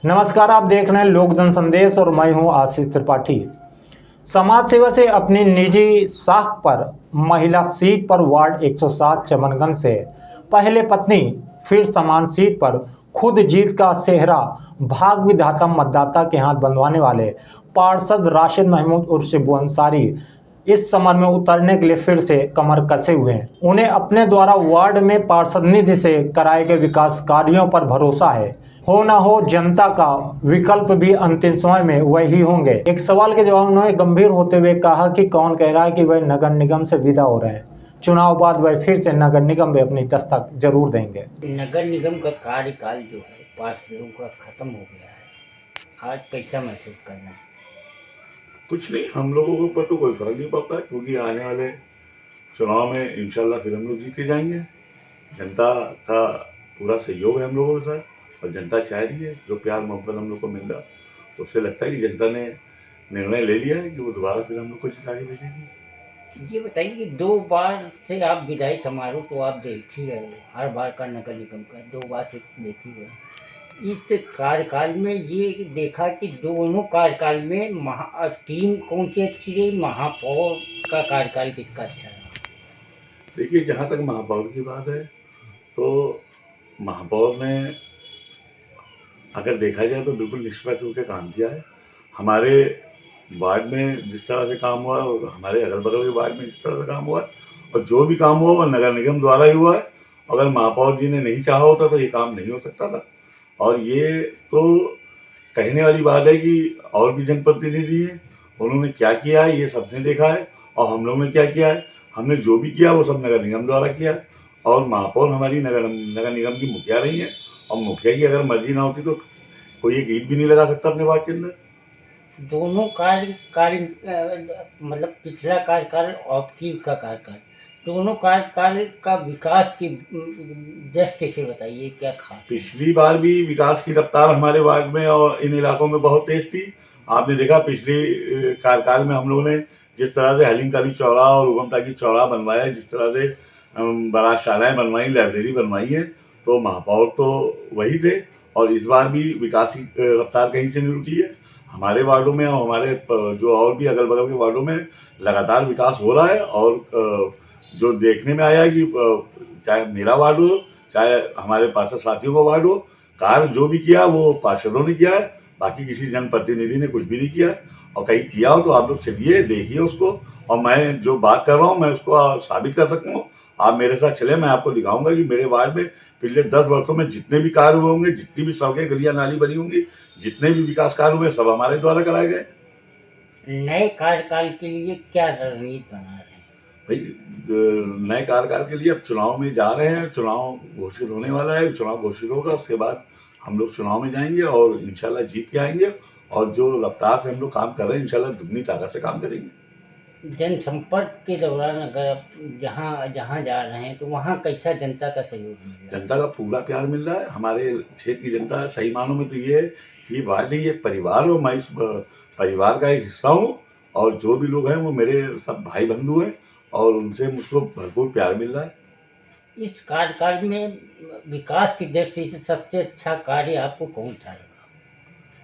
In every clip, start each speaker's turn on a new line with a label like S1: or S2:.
S1: नमस्कार, आप देख रहे हैं लोक जन संदेश और मैं हूं आशीष त्रिपाठी। समाज सेवा से अपनी निजी साख पर महिला सीट पर वार्ड 107 चमनगंज से पहले पत्नी फिर समान सीट पर खुद जीत का सेहरा भाग विधाता मतदाता के हाथ बंधवाने वाले पार्षद राशिद महमूद उर्फ शिबू अंसारी इस समर में उतरने के लिए फिर से कमर कसे हुए हैं। उन्हें अपने द्वारा वार्ड में पार्षद निधि से कराए गए विकास कार्यों पर भरोसा है। हो ना हो, जनता का विकल्प भी अंतिम समय में वही होंगे। एक सवाल के जवाब उन्होंने गंभीर होते हुए कहा कि कौन कह रहा है कि वह नगर निगम से विदा हो रहे हैं। चुनाव बाद वह फिर से नगर निगम में अपनी दस्तक जरूर देंगे।
S2: नगर निगम का कार्यकाल जो है पार्षदों का खत्म हो गया है। आज कैसा महसूस करना है?
S3: कुछ नहीं, हम लोगों के ऊपर तो कोई फर्क नहीं पड़ता है, क्योंकि आने वाले चुनाव में इंशाल्लाह फिर हम लोग जीते जाएंगे। जनता का पूरा सहयोग है हम लोगों के साथ और जनता चाह रही है। जो प्यार मोहब्बत हम लोग को मिल रहा है उससे लगता है कि जनता ने निर्णय ले लिया है कि वो दोबारा फिर हम लोग को जिता के भेजेगी।
S2: ये बताइए कि 2 बार से आप विदाई समारोह तो आप देख ही रहे हो, हर बार का नगर निगम का 2 बार से देख ही रहे हो। इस कार्यकाल में ये देखा कि दोनों कार्यकाल में टीम कौन सी अच्छी रही, महापौर का कार्यकाल किसका अच्छा रहा?
S3: देखिए, जहाँ तक महापौर की बात है तो महापौर ने अगर देखा जाए तो बिल्कुल निष्पक्ष होकर काम किया है। हमारे वार्ड में जिस तरह से काम हुआ और हमारे अगल बगल के वार्ड में जिस तरह से काम हुआ और जो भी काम हुआ वह नगर निगम द्वारा ही हुआ है। अगर महापौर जी ने नहीं चाहा होता तो ये काम नहीं हो सकता था। और ये तो कहने वाली बात है कि और भी जनप्रतिनिधि हैं, उन्होंने क्या किया है ये सबने देखा है और हम लोगों ने क्या किया है। हमने जो भी किया वो सब नगर निगम द्वारा किया है और महापौर हमारी नगर निगम की मुखिया रही है और मुखिया की अगर मर्जी ना होती तो कोई एक ईंट भी नहीं लगा सकता अपने वार्ड के अंदर।
S2: दोनों मतलब पिछला कार्यकाल और की का कार्यकाल, दोनों कार्यकाल का विकास की दृष्टि से बताइए क्या खास?
S3: पिछली बार भी विकास की रफ्तार हमारे वार्ड में और इन इलाकों में बहुत तेज थी। आपने देखा पिछले कार्यकाल में हम लोगों ने जिस तरह से हलीम काली चौड़ा और उगम टाकी चौड़ा बनवाया, जिस तरह से बारात शालाएँ बनवाई, लाइब्रेरी बनवाई है, तो महापौर तो वही थे। और इस बार भी विकास की रफ्तार कहीं से नहीं रुकी है। हमारे वार्डों में और हमारे जो और भी अगल बगल के वार्डों में लगातार विकास हो रहा है। और जो देखने में आया कि चाहे मेरा वार्ड हो चाहे हमारे पार्षद साथियों का वार्ड हो, कार्य जो भी किया वो पार्षदों ने किया है, बाकी किसी जनप्रतिनिधि ने कुछ भी नहीं किया है। और कहीं किया हो तो आप लोग चलिए देखिए उसको, और मैं जो बात कर रहा हूँ मैं उसको साबित कर सकता हूँ। आप मेरे साथ चले, मैं आपको दिखाऊंगा कि मेरे वार्ड में पिछले 10 वर्षों में जितने भी कार्य हुए होंगे, जितनी भी सड़कें गलियां नाली बनी होंगी, जितने भी विकास कार्य हुए सब हमारे द्वारा कराए गए।
S2: नए कार्यकाल के लिए क्या रणनीति बना रहे हैं
S3: भाई, नए कार्यकाल के लिए अब चुनाव में जा रहे हैं। चुनाव घोषित होने वाला है, चुनाव घोषित होगा उसके बाद हम लोग चुनाव में जाएंगे और इंशाल्लाह जीत के आएंगे। और जो रफ्तार से हम लोग काम कर रहे हैं इंशाल्लाह दुगनी ताकत से काम करेंगे।
S2: जनसंपर्क के दौरान अगर आप जहाँ जहाँ जा रहे हैं तो वहाँ कैसा जनता का सहयोग मिल रहा है?
S3: जनता का पूरा प्यार मिल रहा है। हमारे क्षेत्र की जनता सही मानों में तो ये है कि वार्ड ही एक परिवार हो, मैं इस परिवार का एक हिस्सा हूँ और जो भी लोग हैं वो मेरे सब भाई बंधु हैं और उनसे मुझको भरपूर प्यार मिल रहा है।
S2: इस कार्यकाल में विकास की दृष्टि से सबसे अच्छा कार्य आपको कौन सा लगा?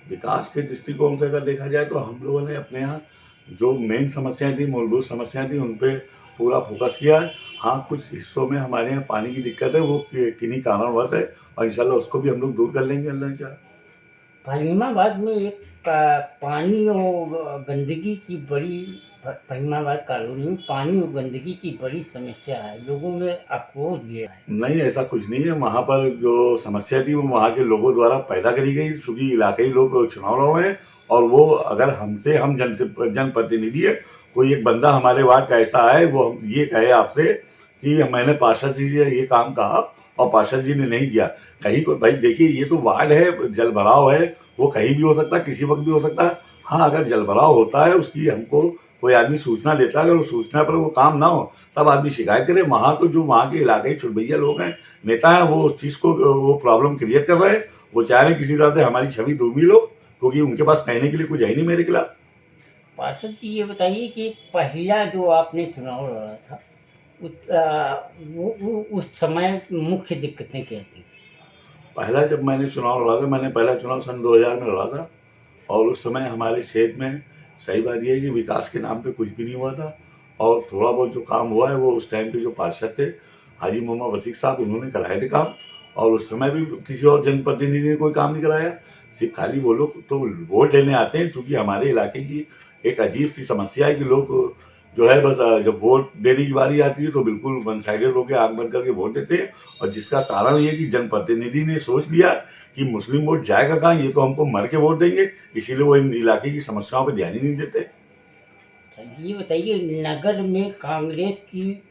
S3: विकास के दृष्टिकोण से अगर देखा जाए तो हम लोगों ने अपने यहाँ जो मेन समस्याएं थी, मूलभूत समस्याएं थी, उन पे पूरा फोकस किया है। हाँ, कुछ हिस्सों में हमारे यहाँ पानी की दिक्कत है, वो किन्हीं कारणवश है और इंशाल्लाह उसको भी हम लोग दूर कर लेंगे अल्लाह ने चाहा।
S2: फहीमाबाद में एक पानी और गंदगी की बड़ी फहीमाबाद कॉलोनी में पानी और गंदगी की बड़ी समस्या है, लोगों में आक्रोश भी है।
S3: नहीं, ऐसा कुछ नहीं है। वहाँ पर जो समस्या थी वो वहाँ के लोगों द्वारा पैदा करी गई, चूँकि इलाकई लोग चुनाव लड़ रहे हैं और वो अगर हमसे हम जनप्रतिनिधि है, कोई एक बंदा हमारे वार्ड का ऐसा है वो ये कहे आपसे कि मैंने पार्षद जी से ये काम कहा और पार्षद जी ने नहीं किया, कहीं को भाई देखिए ये तो वार्ड है, जल भराव है, वो कहीं भी हो सकता है, किसी वक्त भी हो सकता है। हाँ, अगर जल भराव होता है उसकी हमको कोई आदमी सूचना देता है, अगर उस सूचना पर वो काम ना हो तब आदमी शिकायत करे। वहाँ तो जो वहाँ के इलाके छुटभैया लोग हैं, नेता हैं, वो उस चीज़ को वो प्रॉब्लम क्रिएट कर रहे हैं। वो चाह रहे हैं किसी तरह से हमारी छवि धूमिल हो, क्योंकि उनके पास कहने के लिए कुछ है नहीं मेरे खिलाफ।
S2: पार्षद जी ये बताइए कि पहला जो आपने चुनाव लड़ा था वो उस समय मुख्य दिक्कतें क्या थी?
S3: पहला जब मैंने चुनाव लड़ा था, मैंने पहला चुनाव सन 2000 में लड़ा था और उस समय हमारे क्षेत्र में सही बात यह है कि विकास के नाम पे कुछ भी नहीं हुआ था और थोड़ा बहुत जो काम हुआ है वो उस टाइम पे जो पार्षद थे हाजी मोहम्मद वसीक साहब, उन्होंने कराए थे काम और उस समय भी किसी और जनप्रतिनिधि ने कोई काम नहीं कराया। सिर्फ खाली वो लोग तो वोट लेने आते हैं, क्योंकि हमारे इलाके की एक अजीब सी समस्या है कि लोग जो है बस जब वोट देने की बारी आती है तो बिल्कुल वन साइडेड होकर आंख बंद करके वोट देते हैं और जिसका कारण ये कि जनप्रतिनिधि ने सोच लिया कि मुस्लिम वोट जाएगा कहाँ, ये तो हमको मर के वोट देंगे, इसीलिए वो इन इलाके की समस्याओं पर ध्यान ही नहीं देते।
S2: ये बताइए, नगर में कांग्रेस की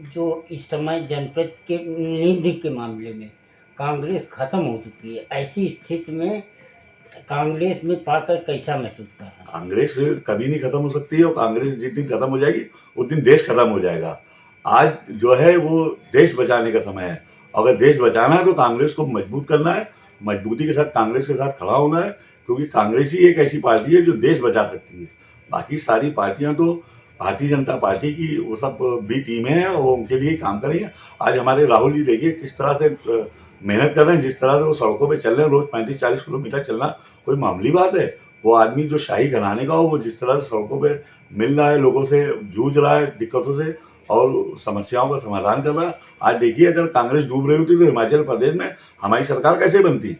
S2: जो इस समय जनपद के निधि के मामले में कांग्रेस खत्म हो चुकी है, ऐसी स्थिति में कांग्रेस में पाकर कैसा महसूस कर रहा है?
S3: कांग्रेस कभी नहीं खत्म हो सकती है और कांग्रेस जिस दिन खत्म हो जाएगी उस दिन देश खत्म हो जाएगा। आज जो है वो देश बचाने का समय है। अगर देश बचाना है तो कांग्रेस को मजबूत करना है, मजबूती के साथ कांग्रेस के साथ खड़ा होना है, क्योंकि कांग्रेस ही एक ऐसी पार्टी है जो देश बचा सकती है। बाकी सारी पार्टियां तो भारतीय जनता पार्टी की वो सब बी टीमें हैं और उनके लिए काम करेंगे। आज हमारे राहुल जी देखिए किस तरह से मेहनत कर रहे हैं, जिस तरह से वो सड़कों पे चल रहे हैं, रोज 35-40 किलोमीटर चलना कोई मामूली बात है। वो आदमी जो शाही घराने का हो, वो जिस तरह से सड़कों पे मिल रहा है, लोगों से जूझ रहा है दिक्कतों से और समस्याओं का समाधान कर रहा है। आज देखिए अगर कांग्रेस डूब रही होती तो हिमाचल प्रदेश में हमारी सरकार कैसे बनती।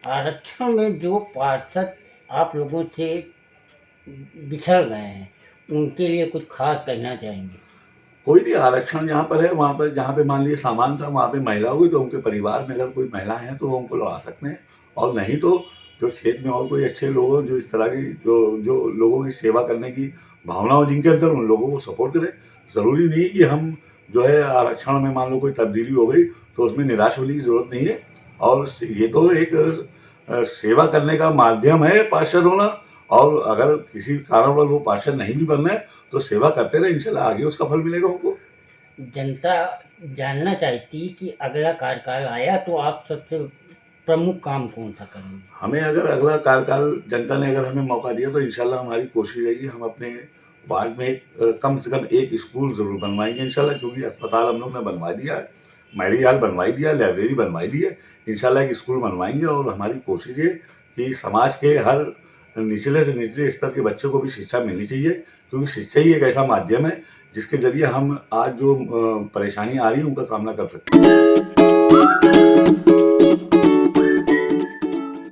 S2: आरक्षण में जो पार्षद आप लोगों से बिछड़ गए हैं उनके लिए कुछ खास करना चाहेंगे?
S3: कोई नहीं, आरक्षण जहाँ पर है वहाँ पर जहाँ पे मान लीजिए सामान था वहाँ पे महिला होगी तो उनके परिवार में अगर कोई महिला है तो वो उनको लगा सकते हैं, और नहीं तो जो क्षेत्र में और कोई अच्छे लोग हों जो इस तरह की जो लोगों की सेवा करने की भावना हो जिनके अंदर, उन लोगों को सपोर्ट करें। ज़रूरी नहीं कि हम जो है आरक्षण में मान लो कोई तब्दीली हो गई तो उसमें निराश होने की ज़रूरत नहीं है। और ये तो एक सेवा करने का माध्यम है पार्षद होना, और अगर किसी कारणवश वो पार्षद नहीं भी बनना है तो सेवा करते रहे, इंशाल्लाह आगे उसका फल मिलेगा उनको।
S2: जनता जानना चाहती कि अगला कार्यकाल आया तो आप सबसे प्रमुख काम कौन सा करेंगे?
S3: हमें अगर अगला कार्यकाल जनता ने अगर हमें मौका दिया तो इंशाल्लाह हमारी कोशिश रहेगी हम अपने वार्ड में कम से कम एक स्कूल ज़रूर बनवाएंगे इंशाल्लाह, क्योंकि अस्पताल हम लोग ने बनवा दिया है, मैरिज हॉल बनवाई दिया, लाइब्रेरी बनवाई दी है। इंशाल्लाह एक स्कूल बनवाएंगे और हमारी कोशिश है कि समाज के हर निचले से निचले स्तर के बच्चों को भी शिक्षा मिलनी चाहिए, क्योंकि शिक्षा ही एक ऐसा माध्यम है जिसके जरिए हम आज जो परेशानी आ रही है उनका सामना कर सकते हैं।